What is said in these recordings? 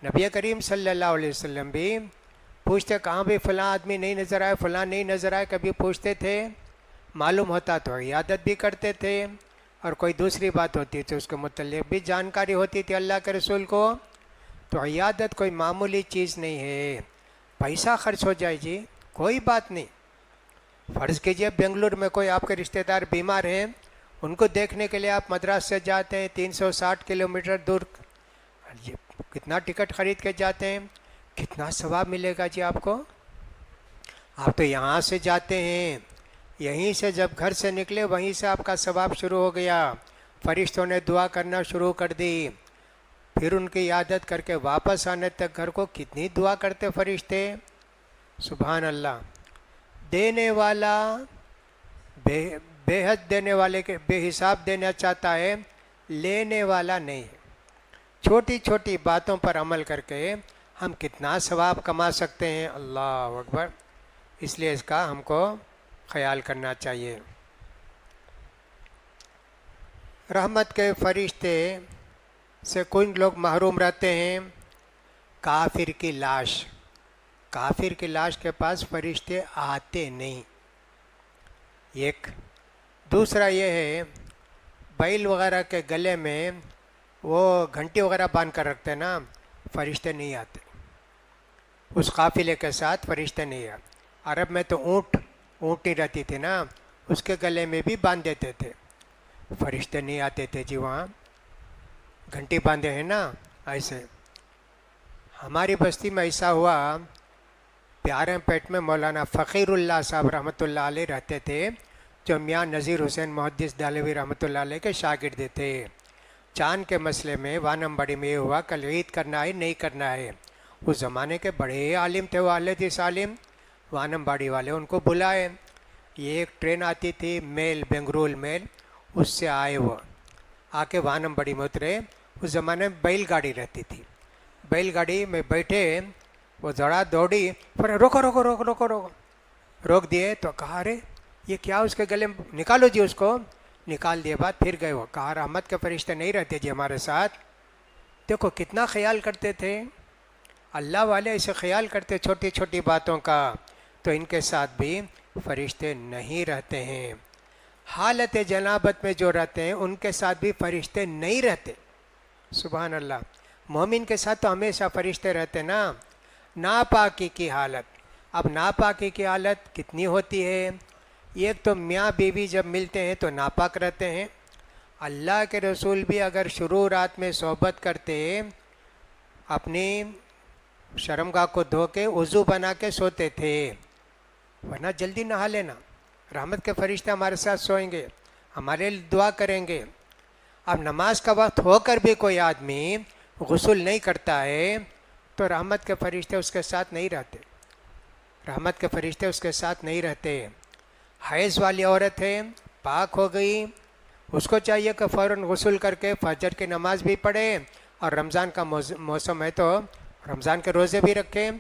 نبی کریم صلی اللہ علیہ وسلم بھی پوچھتے کہاں بھی فلاں آدمی نہیں نظر آئے، فلاں نہیں نظر آئے، کبھی پوچھتے تھے، معلوم ہوتا تو عیادت بھی کرتے تھے، اور کوئی دوسری بات ہوتی تھی اس کے متعلق بھی جانکاری ہوتی تھی اللہ کے رسول کو۔ تو عیادت کوئی معمولی چیز نہیں ہے، پیسہ خرچ ہو جائے جی کوئی بات نہیں۔ فرض کیجئے بنگلور میں کوئی آپ کے رشتہ دار بیمار ہیں، ان کو دیکھنے کے لیے آپ مدراس سے جاتے ہیں 360 کلومیٹر دور، جی کتنا ٹکٹ خرید کے جاتے ہیں، کتنا ثواب ملے گا جی آپ کو۔ آپ تو یہاں سے جاتے ہیں، یہیں سے جب گھر سے نکلے وہیں سے آپ کا ثواب شروع ہو گیا، فرشتوں نے دعا کرنا شروع کر دی، پھر ان کی عیادت کر کے واپس آنے تک گھر کو کتنی دعا کرتے فرشتے، سبحان اللہ۔ دینے والا بے حد دینے والے کے بے حساب دینا چاہتا ہے، لینے والا نہیں ہے۔ چھوٹی چھوٹی باتوں پر عمل کر کے ہم کتنا ثواب کما سکتے ہیں، اللہ اکبر۔ اس لیے اس کا ہم کو خیال کرنا چاہیے۔ رحمت کے فرشتے سے کچھ لوگ محروم رہتے ہیں، کافر کی لاش، کافر کی لاش کے پاس فرشتے آتے نہیں، ایک۔ دوسرا یہ ہے بیل وغیرہ کے گلے میں وہ گھنٹی وغیرہ باندھ کر رکھتے ہیں نا، فرشتے نہیں آتے اس قافلے کے ساتھ، فرشتے نہیں آتے۔ عرب میں تو اونٹی رہتی تھی نا، اس کے گلے میں بھی باندھ دیتے تھے، فرشتے نہیں آتے تھے جی وہاں، گھنٹی باندھے ہیں نا ایسے۔ ہماری بستی میں ایسا ہوا، پیارے پیٹ میں مولانا فقیر اللہ صاحب رحمۃ اللہ علیہ رہتے تھے، جو میاں نذیر حسین محدث دہلوی رحمۃ اللہ علیہ کے شاگرد تھے۔ چاند کے مسئلے میں وانم بڑی میں یہ ہوا کل عید کرنا ہے نہیں کرنا ہے، اس زمانے کے بڑے عالم تھے وہ اہل حدیث عالم، وانم باڑی والے ان کو بلائے، یہ ایک ٹرین آتی تھی میل، بنگرول میل، اس سے آئے، وہ آ کے وانم بڑی میں اترے۔ اس زمانے میں بیل گاڑی رہتی تھی، بیل گاڑی میں بیٹھے، وہ ذرا دوڑی، پھر روکو روکو روکو روکو روکو، روک دیے تو کہا ارے یہ کیا، اس کے گلے میں نکالو جی، اس کو نکال دیے بعد پھر گئے، وہ کہا رحمت کے فرشتے نہیں رہتے جی ہمارے ساتھ۔ دیکھو کتنا خیال کرتے تھے اللہ والے، ایسے خیال کرتے چھوٹی چھوٹی باتوں کا، تو ان کے ساتھ بھی فرشتے نہیں رہتے ہیں۔ حالت جنابت میں جو رہتے ہیں ان کے ساتھ بھی فرشتے نہیں رہتے، سبحان اللہ۔ مومن کے ساتھ تو ہمیشہ فرشتے رہتے نا۔ ناپاکی کی حالت، اب ناپاکی کی حالت کتنی ہوتی ہے، ایک تو میاں بیوی جب ملتے ہیں تو ناپاک رہتے ہیں، اللہ کے رسول بھی اگر شروع رات میں صحبت کرتے اپنی شرمگاہ کو دھو کے وضو بنا کے سوتے تھے، ورنہ جلدی نہا لینا، رحمت کے فرشتے ہمارے ساتھ سوئیں گے، ہمارے لیے دعا کریں گے۔ اب نماز کا وقت ہو کر بھی کوئی آدمی غسل نہیں کرتا ہے تو رحمت کے فرشتے اس کے ساتھ نہیں رہتے، رحمت کے فرشتے اس کے ساتھ نہیں رہتے۔ حیض والی عورت ہے، پاک ہو گئی، اس کو چاہیے کہ فوراً غسل کر کے فجر کی نماز بھی پڑھے، اور رمضان کا موسم ہے تو رمضان کے روزے بھی رکھے۔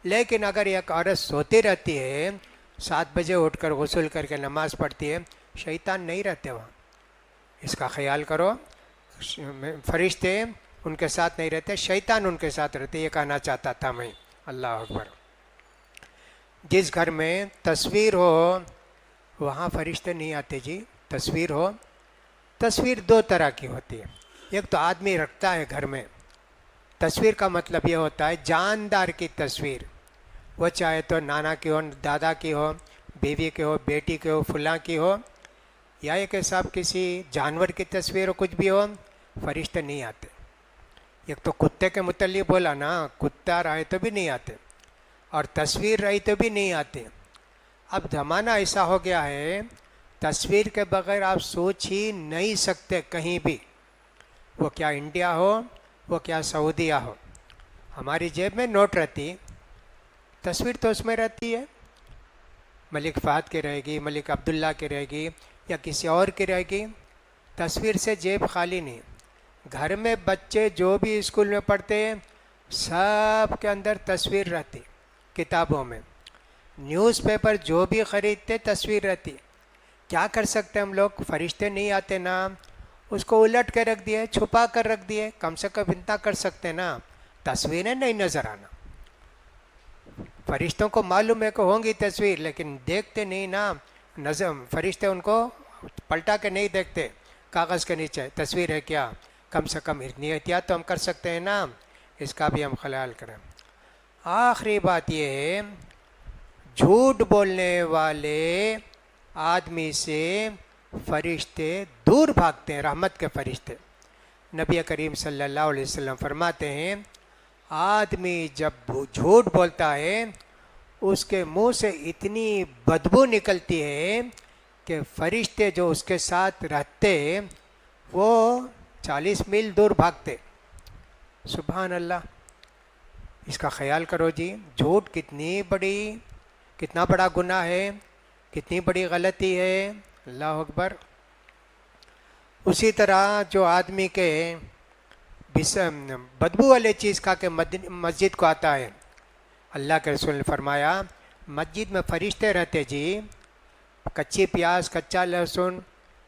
لیکن اگر ایک عورت سوتی رہتی ہے، 7 بجے اٹھ کر غسل کر کے نماز پڑھتی ہے، شیطان نہیں رہتے وہاں، اس کا خیال کرو۔ فرشتے ان کے ساتھ نہیں رہتے، شیطان ان کے ساتھ رہتے، یہ کہنا چاہتا تھا میں، اللہ اکبر۔ جس گھر میں تصویر ہو وہاں فرشتے نہیں آتے جی، تصویر ہو، تصویر 2 طرح کی ہوتی ہے، ایک تو آدمی رکھتا ہے گھر میں، تصویر کا مطلب یہ ہوتا ہے جاندار کی تصویر، وہ چاہے تو نانا کی ہو، دادا کی ہو، بیوی کی ہو، بیٹی کی ہو، فلاں کی ہو، یا ایک صاحب کسی جانور کی تصویر ہو، کچھ بھی ہو، فرشتے نہیں آتے۔ ایک تو کتے کے متعلق بولا نا، کتا رہے تو بھی نہیں آتے، اور تصویر رہی تو بھی نہیں آتے۔ اب زمانہ ایسا ہو گیا ہے، تصویر کے بغیر آپ سوچ ہی نہیں سکتے کہیں بھی، وہ کیا انڈیا ہو، وہ کیا سعودیہ ہو۔ ہماری جیب میں نوٹ رہتی، تصویر تو اس میں رہتی ہے، ملک فہد کی رہے گی، ملک عبداللہ کی رہے گی، یا کسی اور کی رہے گی، تصویر سے جیب خالی نہیں۔ گھر میں بچے جو بھی اسکول میں پڑھتے ہیں سب کے اندر تصویر رہتی، کتابوں میں، نیوز پیپر جو بھی خریدتے تصویر رہتی۔ کیا کر سکتے ہم لوگ، فرشتے نہیں آتے نا، اس کو الٹ کے رکھ دیے، چھپا کر رکھ دیے، کم سے کم اتنا کر سکتے نا، تصویریں نہیں نظر آنا. فرشتوں کو معلوم ہے کہ ہوں گی تصویر، لیکن دیکھتے نہیں نا. نظر فرشتے ان کو پلٹا کے نہیں دیکھتے. کاغذ کے نیچے تصویر ہے کیا، کم سے کم اتنی احتیاط تو ہم کر سکتے ہیں نا، اس کا بھی ہم خیال کریں. آخری بات یہ ہے، جھوٹ بولنے والے آدمی سے فرشتے دور بھاگتے ہیں، رحمت کے فرشتے. نبی کریم صلی اللہ علیہ وسلم فرماتے ہیں آدمی جب جھوٹ بولتا ہے اس کے منہ سے اتنی بدبو نکلتی ہے کہ فرشتے جو اس کے ساتھ رہتے وہ 40 میل دور بھاگتے. سبحان اللہ. اس کا خیال کرو جی، جھوٹ کتنا بڑا گناہ ہے، کتنی بڑی غلطی ہے. اللہ اکبر. اسی طرح جو آدمی کے بدبو والے چیز کھا کے مسجد کو آتا ہے، اللہ کے رسول نے فرمایا مسجد میں فرشتے رہتے جی، کچی پیاز، کچا لہسن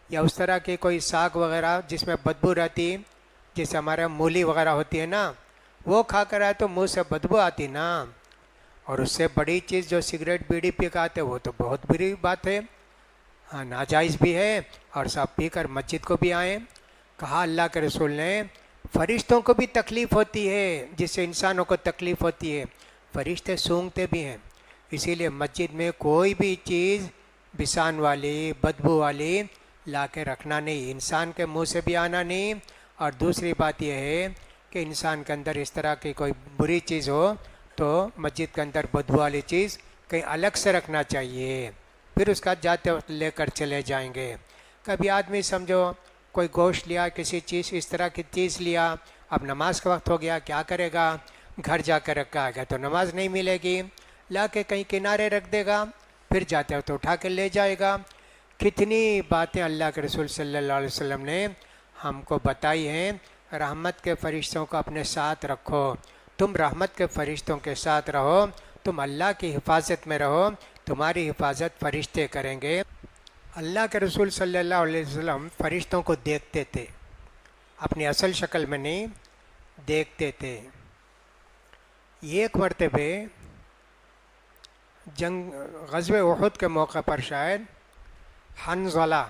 یا اس طرح کی کوئی ساگ وغیرہ جس میں بدبو رہتی، جیسے ہمارے مولی وغیرہ ہوتی ہے نا، وہ کھا کر آئے تو منہ سے بدبو آتی نا. اور اس سے بڑی چیز جو سگریٹ بیڑی پی کے آتے وہ تو بہت بری بات ہے، ہاں ناجائز بھی ہے. اور سب پی کر مسجد کو بھی آئیں. کہا اللہ کے رسول نے فرشتوں کو بھی تکلیف ہوتی ہے جس سے انسانوں کو تکلیف ہوتی ہے، فرشتے سونگھتے بھی ہیں. اسی لیے مسجد میں کوئی بھی چیز بسان والی، بدبو والی لا کے رکھنا نہیں، انسان کے منہ سے بھی آنا نہیں. اور دوسری بات یہ ہے کہ انسان کے اندر اس طرح کی کوئی بری چیز ہو تو مسجد کے اندر بدبو والی چیز کہیں الگ سے رکھنا چاہیے، پھر اس کا جاتے وقت لے کر چلے جائیں گے. کبھی آدمی سمجھو کوئی گوشت لیا، کسی چیز اس طرح کی چیز لیا، اب نماز کا وقت ہو گیا، کیا کرے گا؟ گھر جا کر رکھا گیا تو نماز نہیں ملے گی، لا کے کہیں کنارے رکھ دے گا، پھر جاتے وقت اٹھا کے لے جائے گا. کتنی باتیں اللہ کے رسول صلی اللہ علیہ وسلم نے ہم کو بتائی ہیں. رحمت کے فرشتوں کو اپنے ساتھ رکھو، تم رحمت کے فرشتوں کے ساتھ رہو، تم اللہ کی حفاظت میں رہو، تمہاری حفاظت فرشتے کریں گے. اللہ کے رسول صلی اللہ علیہ وسلم فرشتوں کو دیکھتے تھے، اپنی اصل شکل میں نہیں، دیکھتے تھے. ایک مرتبہ غزوہ احد کے موقع پر شاید حنظلہ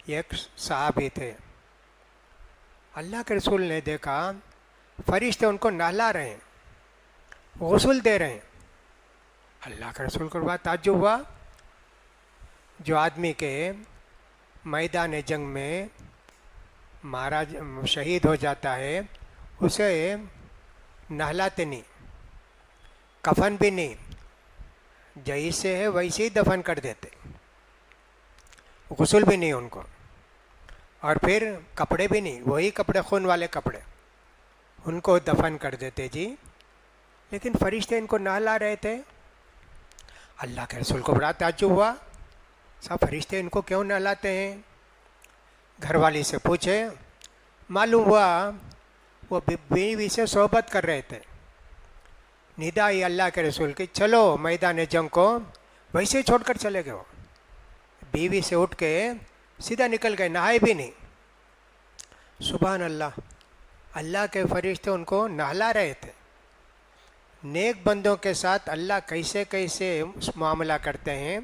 ایک صحابی تھے، اللہ کے رسول نے دیکھا فرشتے ان کو نہلا رہے ہیں، غسل دے رہے ہیں. اللہ کے رسول کو بات تعجب ہوا. جو آدمی کے میدان جنگ میں مارا شہید ہو جاتا ہے اسے نہلاتے نہیں، کفن بھی نہیں، جیسے ہے ویسے ہی دفن کر دیتے، غسل بھی نہیں ان کو، اور پھر کپڑے بھی نہیں، وہی کپڑے خون والے کپڑے ان کو دفن کر دیتے جی. لیکن فرشتے ان کو نہلا رہے تھے. اللہ کے رسول کو بڑا تعجب ہوا، سب فرشتے ان کو کیوں نہلاتے ہیں؟ گھر والی سے پوچھے، معلوم ہوا وہ بیوی سے صحبت کر رہے تھے. ندا آئی اللہ کے رسول کی، چلو میدان جنگ کو، ویسے چھوڑ کر چلے گئے. وہ بیوی سے اٹھ کے سیدھا نکل گئے، نہائے بھی نہیں. سبحان اللہ. اللہ کے فرشتے ان کو نہلا رہے تھے. نیک بندوں کے ساتھ اللہ کیسے کیسے معاملہ کرتے ہیں.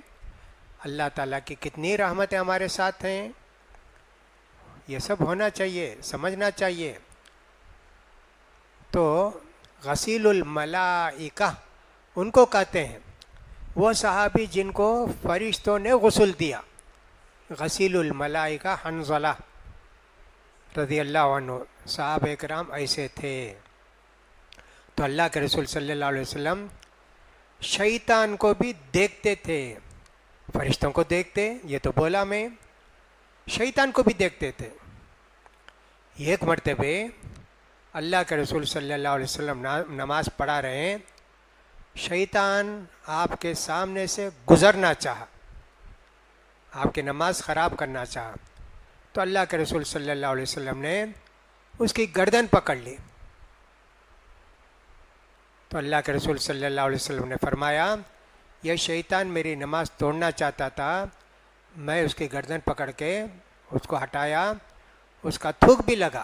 اللہ تعالیٰ کی کتنی رحمتیں ہمارے ساتھ ہیں. یہ سب ہونا چاہیے، سمجھنا چاہیے. تو غسیل الملائکہ ان کو کہتے ہیں، وہ صحابی جن کو فرشتوں نے غسل دیا. غسیل الملائکہ حنظلہ رضی اللہ عنہ، صحابہ کرام ایسے تھے. تو اللہ کے رسول صلی اللہ علیہ وسلم شیطان کو بھی دیکھتے تھے. فرشتوں کو دیکھتے، یہ تو بولا میں، شیطان کو بھی دیکھتے تھے. ایک مرتبہ اللہ کے رسول صلی اللہ علیہ وسلم نماز پڑھا رہے ہیں، شیطان آپ کے سامنے سے گزرنا چاہا، آپ کی نماز خراب کرنا چاہا. تو اللہ کے رسول صلی اللہ علیہ وسلم نے اس کی گردن پکڑ لی. تو اللہ کے رسول صلی اللہ علیہ وسلم نے فرمایا، یہ شیطان میری نماز توڑنا چاہتا تھا، میں اس کی گردن پکڑ کے اس کو ہٹایا، اس کا تھوک بھی لگا.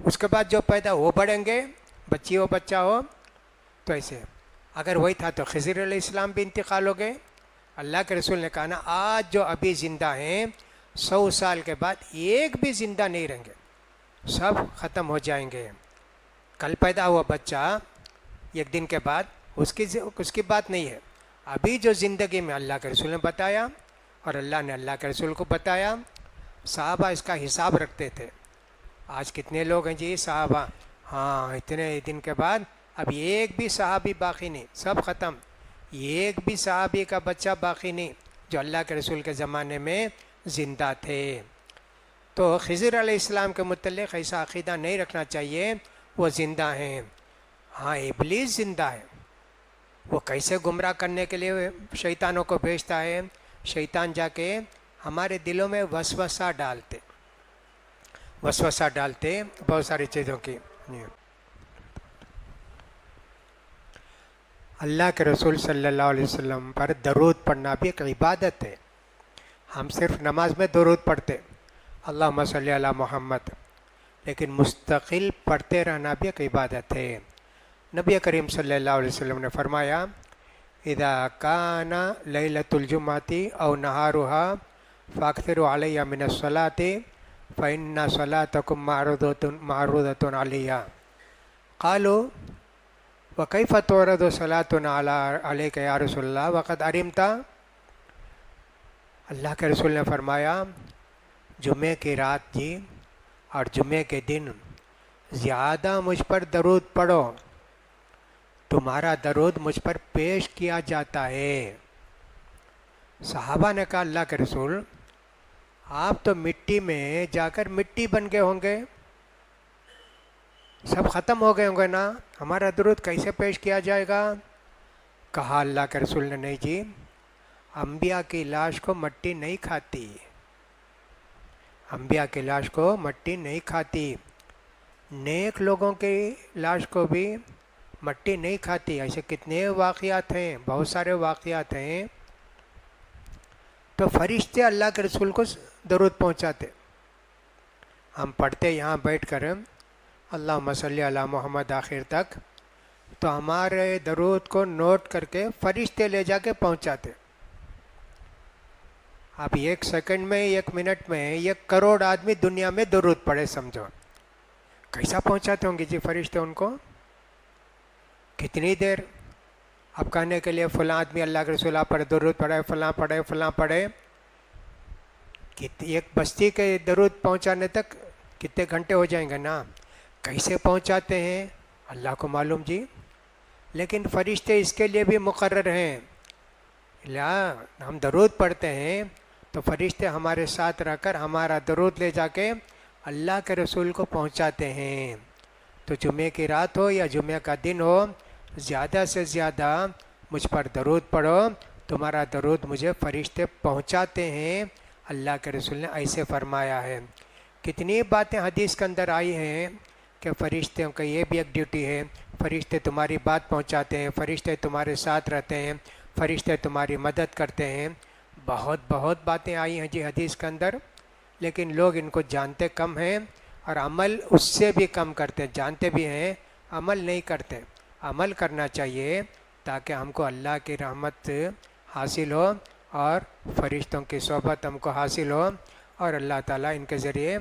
اس کے بعد جو پیدا وہ بڑھیں گے، بچی ہو بچہ ہو تو ایسے. اگر وہی تھا تو خضر علیہ السلام بھی انتقال ہو گئے. اللہ کے رسول نے کہا نا آج جو ابھی زندہ ہیں 100 سال کے بعد ایک بھی زندہ نہیں رہیں گے، سب ختم ہو جائیں گے. کل پیدا ہوا بچہ ایک دن کے بعد اس کی بات نہیں ہے. ابھی جو زندگی میں اللہ کے رسول نے بتایا اور اللہ نے اللہ کے رسول کو بتایا، صحابہ اس کا حساب رکھتے تھے. آج کتنے لوگ ہیں جی صحابہ، ہاں اتنے دن کے بعد اب ایک بھی صحابی باقی نہیں، سب ختم. ایک بھی صحابی کا بچہ باقی نہیں جو اللہ کے رسول کے زمانے میں زندہ تھے. تو خضر علیہ السلام کے متعلق ایسا عقیدہ نہیں رکھنا چاہیے وہ زندہ ہیں. ہاں ابلیس زندہ ہے، وہ کیسے گمراہ کرنے کے لیے شیطانوں کو بھیجتا ہے. شیطان جا کے ہمارے دلوں میں وسوسہ ڈالتے بہت ساری چیزوں کی. اللہ کے رسول صلی اللہ علیہ وسلم پر درود پڑھنا بھی ایک عبادت ہے. ہم صرف نماز میں درود پڑھتے اللہم صلی علی محمد، لیکن مستقل پڑھتے رہنا بھی ایک عبادت ہے. نبی کریم صلی اللہ علیہ وسلم نے فرمایا اذا کان لیلۃ الجمعۃ او نہارها فاکثروا علی من الصلاۃ فإن صلاتکم معروضۃ علیہ. قالوا وکیف تورد صلاتنا علیک یا رسول اللہ وقد علمت. اللہ کے رسول نے فرمایا جمعے کی رات جی اور جمعے کے دن زیادہ مجھ پر درود پڑھو، تمہارا درود مجھ پر پیش کیا جاتا ہے. صحابہ نے کہا اللہ کے رسول آپ تو مٹی میں جا کر مٹی بن گئے ہوں گے، سب ختم ہو گئے ہوں گے نا، ہمارا درود کیسے پیش کیا جائے گا؟ کہا اللہ کے رسول نے نہیں جی، انبیاء کی لاش کو مٹی نہیں کھاتی، انبیاء کی لاش کو مٹی نہیں کھاتی، نیک لوگوں کی لاش کو بھی مٹی نہیں کھاتی. ایسے کتنے واقعات ہیں، بہت سارے واقعات ہیں. تو فرشتے اللہ کے رسول کو درود پہنچاتے، ہم پڑھتے یہاں بیٹھ کر اللہم صلی علی محمد آخر تک، تو ہمارے درود کو نوٹ کر کے فرشتے لے جا کے پہنچاتے. اب 1 سیکنڈ میں 1 منٹ میں 1 کروڑ آدمی دنیا میں درود پڑھے، سمجھو کیسا پہنچاتے ہوں گے جی فرشتے ان کو، کتنی دیر. اب کہنے کے لیے فلاں آدمی اللہ کے رسول پر درود پڑھے، فلاں پڑھے، ایک بستی کے درود پہنچانے تک کتنے گھنٹے ہو جائیں گے نا. کیسے پہنچاتے ہیں اللہ کو معلوم جی. لیکن فرشتے اس کے لیے بھی مقرر ہیں، ہم درود پڑھتے ہیں تو فرشتے ہمارے ساتھ رہ کر ہمارا درود لے جا کے اللہ کے رسول کو پہنچاتے ہیں. تو جمعے کی رات ہو یا جمعے کا دن ہو، زیادہ سے زیادہ مجھ پر درود پڑھو، تمہارا درود مجھے فرشتے پہنچاتے ہیں. اللہ کے رسول نے ایسے فرمایا ہے. کتنی باتیں حدیث کے اندر آئی ہیں کہ فرشتوں کا یہ بھی ایک ڈیوٹی ہے، فرشتے تمہاری بات پہنچاتے ہیں، فرشتے تمہارے ساتھ رہتے ہیں، فرشتے تمہاری مدد کرتے ہیں. بہت باتیں آئی ہیں جی حدیث کے اندر، لیکن لوگ ان کو جانتے کم ہیں اور عمل اس سے بھی کم کرتے. جانتے بھی ہیں، عمل نہیں کرتے. عمل کرنا چاہیے تاکہ ہم کو اللہ کی رحمت حاصل ہو اور فرشتوں کی صحبت ہم کو حاصل ہو، اور اللہ تعالیٰ ان کے ذریعے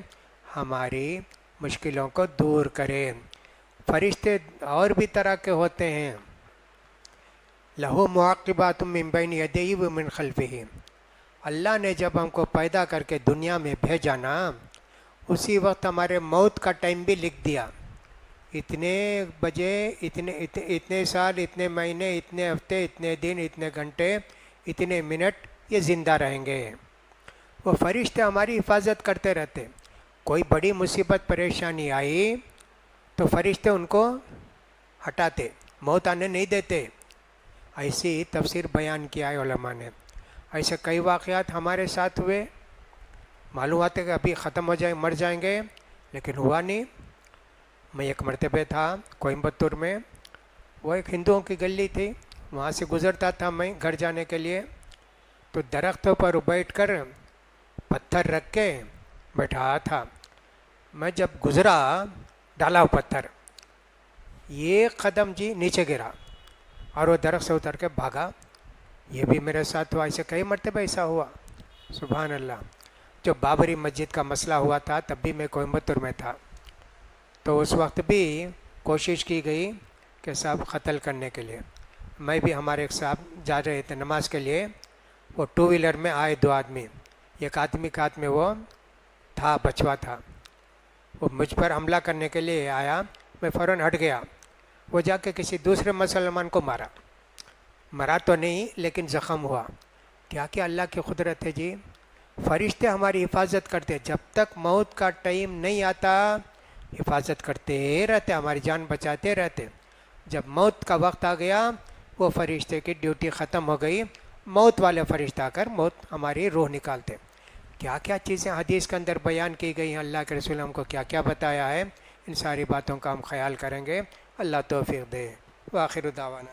ہماری مشکلوں کو دور کرے. فرشتے اور بھی طرح کے ہوتے ہیں. لہو معقبات من بین یدیہ ومن خلفہ. اللہ نے جب ہم کو پیدا کر کے دنیا میں بھیجا نا، اسی وقت ہمارے موت کا ٹائم بھی لکھ دیا. اتنے بجے اتنے سال، اتنے مہینے، اتنے ہفتے، اتنے دن، اتنے گھنٹے، اتنے منٹ یہ زندہ رہیں گے. وہ فرشتے ہماری حفاظت کرتے رہتے. کوئی بڑی مصیبت پریشانی آئی تو فرشتے ان کو ہٹاتے، موت آنے نہیں دیتے. ایسی تفسیر بیان کیا ہے علماء نے. ایسے کئی واقعات ہمارے ساتھ ہوئے، معلوم آتے کہ ابھی ختم ہو جائیں، مر جائیں گے، لیکن ہوا نہیں. میں ایک مرتبہ تھا کوئمبتور میں، وہ ایک ہندوؤں کی گلی تھی، وہاں سے گزرتا تھا میں گھر جانے کے لیے. تو درختوں پر بیٹھ کر پتھر رکھ کے بیٹھا تھا. میں جب گزرا ڈالا ہوا پتھر، یہ قدم جی نیچے گرا اور وہ درخت سے اتر کے بھاگا. یہ بھی میرے ساتھ ہوا، ایسے کئی مرتبہ ایسا ہوا. سبحان اللہ. جو بابری مسجد کا مسئلہ ہوا تھا تب بھی میں کوئمبتور میں تھا، تو اس وقت بھی کوشش کی گئی کہ صاحب قتل کرنے کے لیے. میں بھی، ہمارے ایک صاحب جا رہے تھے نماز کے لیے، وہ ٹو ویلر میں آئے دو آدمی، ایک آدمی کے ہاتھ میں وہ تھا بچوا تھا، وہ مجھ پر حملہ کرنے کے لیے آیا. میں فوراً ہٹ گیا. وہ جا کے کسی دوسرے مسلمان کو مرا تو نہیں لیکن زخم ہوا. کیا کیا اللہ کی قدرت ہے جی. فرشتے ہماری حفاظت کرتے، جب تک موت کا ٹائم نہیں آتا حفاظت کرتے رہتے، ہماری جان بچاتے رہتے. جب موت کا وقت آ گیا وہ فرشتے کی ڈیوٹی ختم ہو گئی، موت والے فرشتہ آ کر موت ہماری روح نکالتے. کیا کیا چیزیں حدیث کے اندر بیان کی گئی ہیں، اللہ کے رسول ہم کو کیا کیا بتایا ہے. ان ساری باتوں کا ہم خیال کریں گے. اللہ توفیق دے. وآخر دعوانا